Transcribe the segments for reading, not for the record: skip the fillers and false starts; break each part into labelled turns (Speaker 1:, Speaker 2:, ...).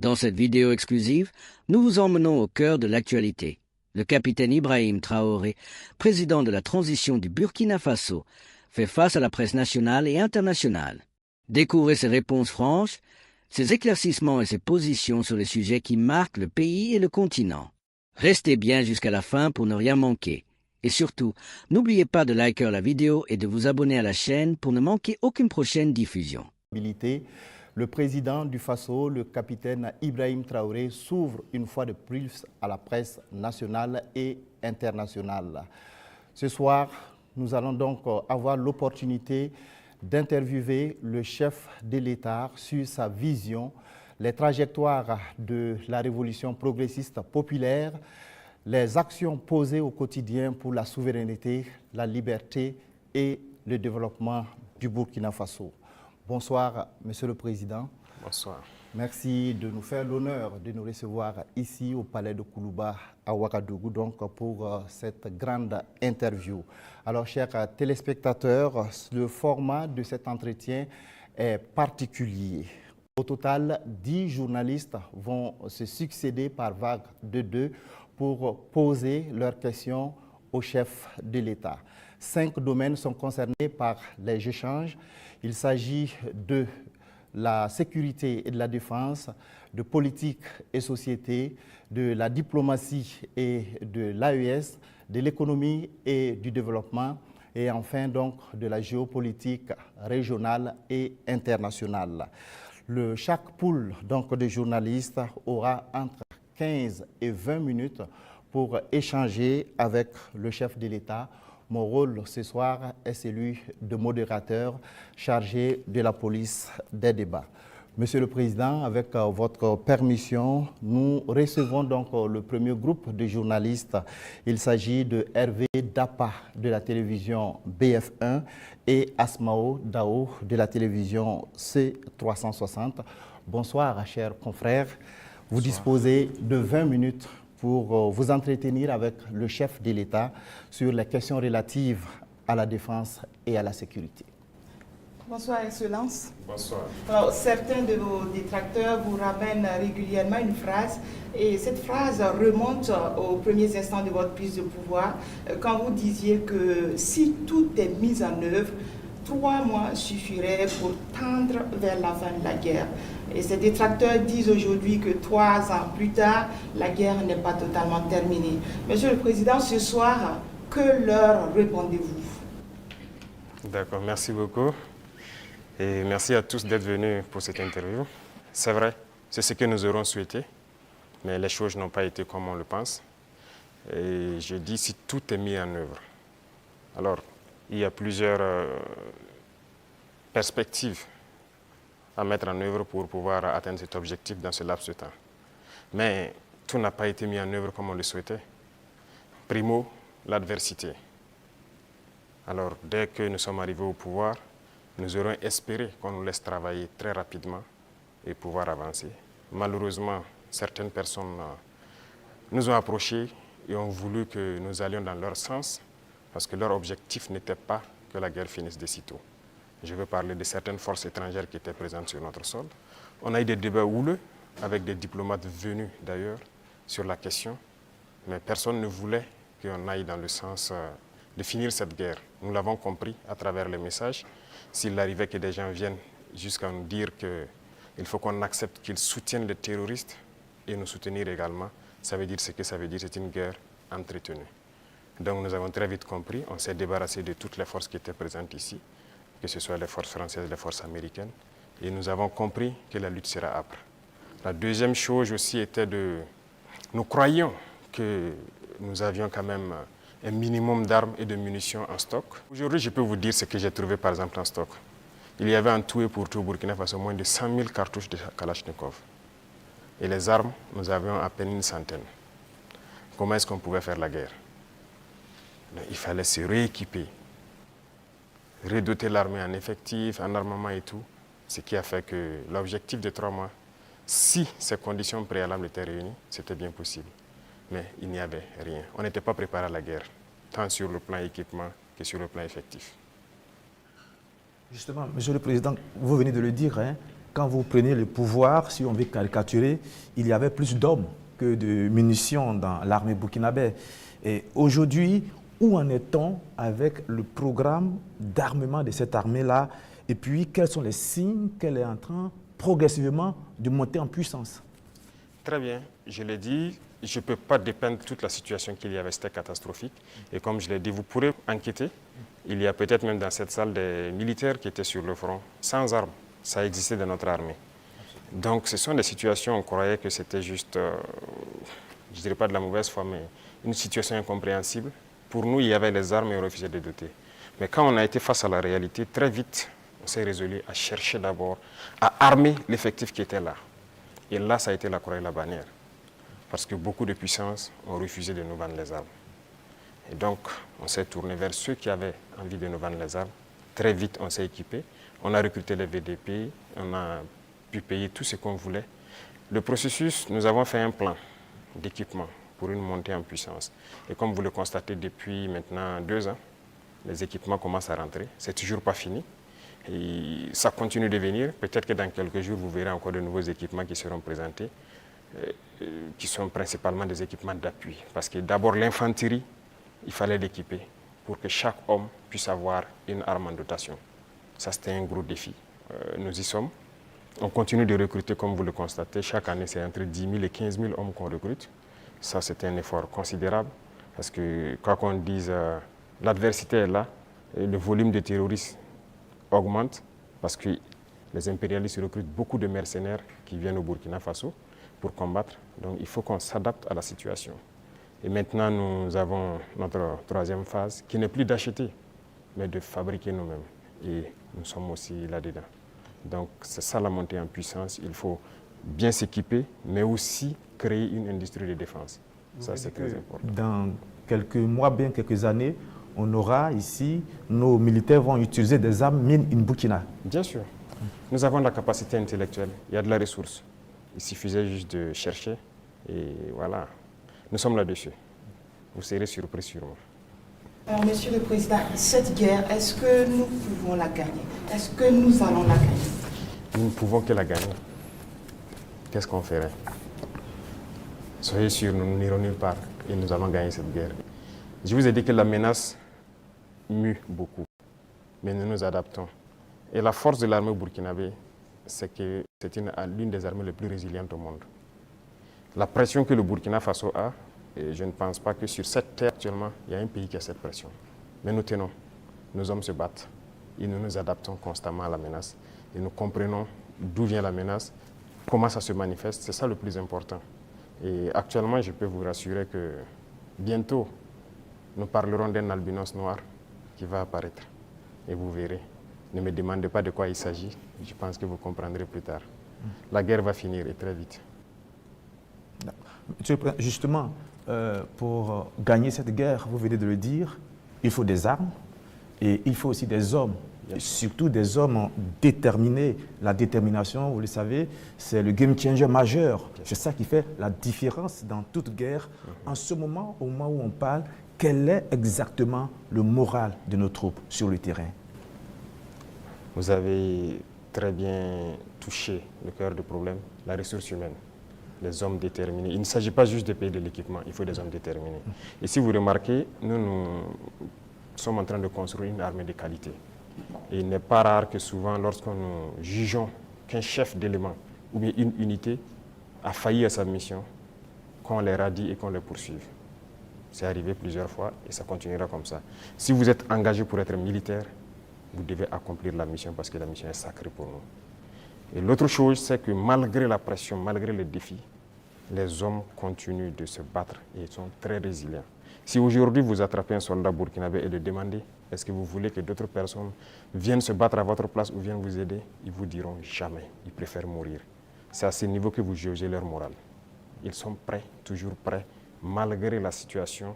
Speaker 1: Dans cette vidéo exclusive, nous vous emmenons au cœur de l'actualité. Le capitaine Ibrahim Traoré, président de la transition du Burkina Faso, fait face à la presse nationale et internationale. Découvrez ses réponses franches, ses éclaircissements et ses positions sur les sujets qui marquent le pays et le continent. Restez bien jusqu'à la fin pour ne rien manquer. Et surtout, n'oubliez pas de liker la vidéo et de vous abonner à la chaîne pour ne manquer aucune prochaine diffusion.
Speaker 2: Le président du Faso, le capitaine Ibrahim Traoré, s'ouvre une fois de plus à la presse nationale et internationale. Ce soir, nous allons donc avoir l'opportunité d'interviewer le chef de l'État sur sa vision, les trajectoires de la révolution progressiste populaire, les actions posées au quotidien pour la souveraineté, la liberté et le développement du Burkina Faso. Bonsoir, Monsieur le Président.
Speaker 3: Bonsoir.
Speaker 2: Merci de nous faire l'honneur de nous recevoir ici au Palais de Koulouba à Ouagadougou donc pour cette grande interview. Alors, chers téléspectateurs, le format de cet entretien est particulier. Au total, 10 journalistes vont se succéder par vague de 2 pour poser leurs questions au chef de l'État. 5 domaines sont concernés par les échanges. Il s'agit de la sécurité et de la défense, de politique et société, de la diplomatie et de l'AES, de l'économie et du développement, et enfin donc de la géopolitique régionale et internationale. Chaque pool donc de journalistes aura entre 15 et 20 minutes pour échanger avec le chef de l'État. Mon rôle ce soir est celui de modérateur chargé de la police des débats. Monsieur le Président, avec votre permission, nous recevons donc le premier groupe de journalistes. Il s'agit de Hervé Dapa de la télévision BF1 et Asmao Dao de la télévision C360. Bonsoir, chers confrères. Vous disposez de 20 minutes pour vous entretenir avec le chef de l'État sur les questions relatives à la défense et à la sécurité.
Speaker 4: Bonsoir, Excellence.
Speaker 3: Bonsoir.
Speaker 4: Alors, certains de vos détracteurs vous ramènent régulièrement une phrase, et cette phrase remonte aux premiers instants de votre prise de pouvoir, quand vous disiez que si tout est mis en œuvre, 3 mois suffiraient pour tendre vers la fin de la guerre. Et ces détracteurs disent aujourd'hui que 3 ans plus tard, la guerre n'est pas totalement terminée. Monsieur le Président, ce soir, que leur répondez-vous?
Speaker 3: D'accord, merci beaucoup. Et merci à tous d'être venus pour cette interview. C'est vrai, c'est ce que nous aurons souhaité, mais les choses n'ont pas été comme on le pense. Et je dis si tout est mis en œuvre. Alors, il y a plusieurs perspectives à mettre en œuvre pour pouvoir atteindre cet objectif dans ce laps de temps. Mais tout n'a pas été mis en œuvre comme on le souhaitait. Primo, l'adversité. Alors, dès que nous sommes arrivés au pouvoir, nous aurions espéré qu'on nous laisse travailler très rapidement et pouvoir avancer. Malheureusement, certaines personnes nous ont approchés et ont voulu que nous allions dans leur sens parce que leur objectif n'était pas que la guerre finisse de sitôt. Je veux parler de certaines forces étrangères qui étaient présentes sur notre sol. On a eu des débats houleux avec des diplomates venus d'ailleurs sur la question, mais personne ne voulait qu'on aille dans le sens de finir cette guerre. Nous l'avons compris à travers les messages. S'il arrivait que des gens viennent jusqu'à nous dire qu'il faut qu'on accepte qu'ils soutiennent les terroristes et nous soutenir également, ça veut dire ce que ça veut dire, c'est une guerre entretenue. Donc nous avons très vite compris, on s'est débarrassé de toutes les forces qui étaient présentes ici, que ce soit les forces françaises, les forces américaines, et nous avons compris que la lutte sera âpre. La deuxième chose aussi était nous croyions que nous avions quand même un minimum d'armes et de munitions en stock. Aujourd'hui, je peux vous dire ce que j'ai trouvé par exemple en stock. Il y avait en tout et pour tout au Burkina Faso moins de 100 000 cartouches de Kalachnikov. Et les armes, nous avions à peine une centaine. Comment est-ce qu'on pouvait faire la guerre? Il fallait se rééquiper, redoter l'armée en effectifs, en armement et tout, ce qui a fait que l'objectif de 3 mois, si ces conditions préalables étaient réunies, c'était bien possible. Mais il n'y avait rien. On n'était pas préparé à la guerre, tant sur le plan équipement que sur le plan effectif.
Speaker 5: Justement, Monsieur le Président, vous venez de le dire, quand vous prenez le pouvoir, si on veut caricaturer, il y avait plus d'hommes que de munitions dans l'armée burkinabé. Et aujourd'hui, où en est-on avec le programme d'armement de cette armée-là? Et puis, quels sont les signes qu'elle est en train progressivement de monter en puissance?
Speaker 3: Très bien, je l'ai dit, je ne peux pas dépeindre toute la situation qu'il y avait, c'était catastrophique. Et comme je l'ai dit, vous pourrez enquêter. Il y a peut-être même dans cette salle des militaires qui étaient sur le front, sans armes. Ça existait dans notre armée. Donc ce sont des situations, on croyait que c'était juste, je ne dirais pas de la mauvaise foi, mais une situation incompréhensible. Pour nous, il y avait les armes et on refusait de doter. Mais quand on a été face à la réalité, très vite, on s'est résolu à chercher d'abord, à armer l'effectif qui était là. Et là, ça a été la croix et la bannière. Parce que beaucoup de puissances ont refusé de nous vendre les armes. Et donc, on s'est tourné vers ceux qui avaient envie de nous vendre les armes. Très vite, on s'est équipé. On a recruté les VDP, on a pu payer tout ce qu'on voulait. Le processus, nous avons fait un plan d'équipement pour une montée en puissance. Et comme vous le constatez depuis maintenant 2 ans, les équipements commencent à rentrer. C'est toujours pas fini. Et ça continue de venir. Peut-être que dans quelques jours, vous verrez encore de nouveaux équipements qui seront présentés, qui sont principalement des équipements d'appui. Parce que d'abord, l'infanterie, il fallait l'équiper pour que chaque homme puisse avoir une arme en dotation. Ça, c'était un gros défi. Nous y sommes. On continue de recruter, comme vous le constatez. Chaque année, c'est entre 10 000 et 15 000 hommes qu'on recrute. Ça, c'est un effort considérable. Parce que, quoi qu'on dise, l'adversité est là. Et le volume de terroristes augmente. Parce que les impérialistes recrutent beaucoup de mercenaires qui viennent au Burkina Faso pour combattre. Donc, il faut qu'on s'adapte à la situation. Et maintenant, nous avons notre 3e phase, qui n'est plus d'acheter, mais de fabriquer nous-mêmes. Et nous sommes aussi là-dedans. Donc, c'est ça la montée en puissance. Il faut bien s'équiper, mais aussi créer une industrie de défense. Ça, c'est très important.
Speaker 5: Dans quelques mois, bien quelques années, on aura ici, nos militaires vont utiliser des armes made in Burkina.
Speaker 3: Bien sûr. Nous avons de la capacité intellectuelle, il y a de la ressource. Il suffisait juste de chercher et voilà. Nous sommes là-dessus. Vous serez surpris sûrement.
Speaker 4: Alors, Monsieur le Président, cette guerre, est-ce que nous pouvons la gagner? Est-ce que nous allons la gagner?
Speaker 3: Nous ne pouvons que la gagner. Qu'est-ce qu'on ferait? Soyez sûrs, nous n'irons nulle part et nous allons gagner cette guerre. Je vous ai dit que la menace mue beaucoup, mais nous nous adaptons. Et la force de l'armée burkinabé, c'est que c'est l'une des armées les plus résilientes au monde. La pression que le Burkina Faso a, et je ne pense pas que sur cette terre actuellement, il y a un pays qui a cette pression. Mais nous tenons, nos hommes se battent et nous nous adaptons constamment à la menace. Et nous comprenons d'où vient la menace, comment ça se manifeste, c'est ça le plus important. Et actuellement, je peux vous rassurer que bientôt, nous parlerons d'un albinos noir qui va apparaître. Et vous verrez. Ne me demandez pas de quoi il s'agit, je pense que vous comprendrez plus tard. La guerre va finir et très vite.
Speaker 5: Justement, pour gagner cette guerre, vous venez de le dire, il faut des armes et il faut aussi des hommes, et surtout des hommes déterminés. La détermination, vous le savez, c'est le game changer majeur. C'est ça qui fait la différence dans toute guerre. En ce moment, au moment où on parle, quel est exactement le moral de nos troupes sur le terrain?
Speaker 3: Vous avez très bien touché le cœur du problème, la ressource humaine, les hommes déterminés. Il ne s'agit pas juste de payer de l'équipement, il faut des hommes déterminés. Et si vous remarquez, nous sommes en train de construire une armée de qualité. Et il n'est pas rare que souvent, lorsqu'on nous jugeons qu'un chef d'élément ou bien une unité a failli à sa mission, qu'on les radie et qu'on les poursuive. C'est arrivé plusieurs fois et ça continuera comme ça. Si vous êtes engagé pour être militaire, vous devez accomplir la mission parce que la mission est sacrée pour nous. Et l'autre chose, c'est que malgré la pression, malgré les défis, les hommes continuent de se battre et sont très résilients. Si aujourd'hui vous attrapez un soldat burkinabé et le demandez, est-ce que vous voulez que d'autres personnes viennent se battre à votre place ou viennent vous aider, ils vous diront jamais, ils préfèrent mourir. C'est à ce niveau que vous jugez leur morale. Ils sont prêts, toujours prêts, malgré la situation.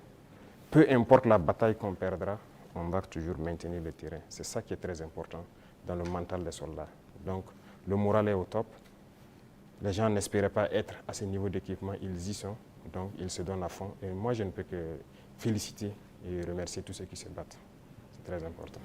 Speaker 3: Peu importe la bataille qu'on perdra, on va toujours maintenir le terrain. C'est ça qui est très important dans le mental des soldats. Donc, le moral est au top. Les gens n'espéraient pas être à ce niveau d'équipement, ils y sont. Donc, ils se donnent à fond. Et moi, je ne peux que féliciter et remercier tous ceux qui se battent. C'est très important.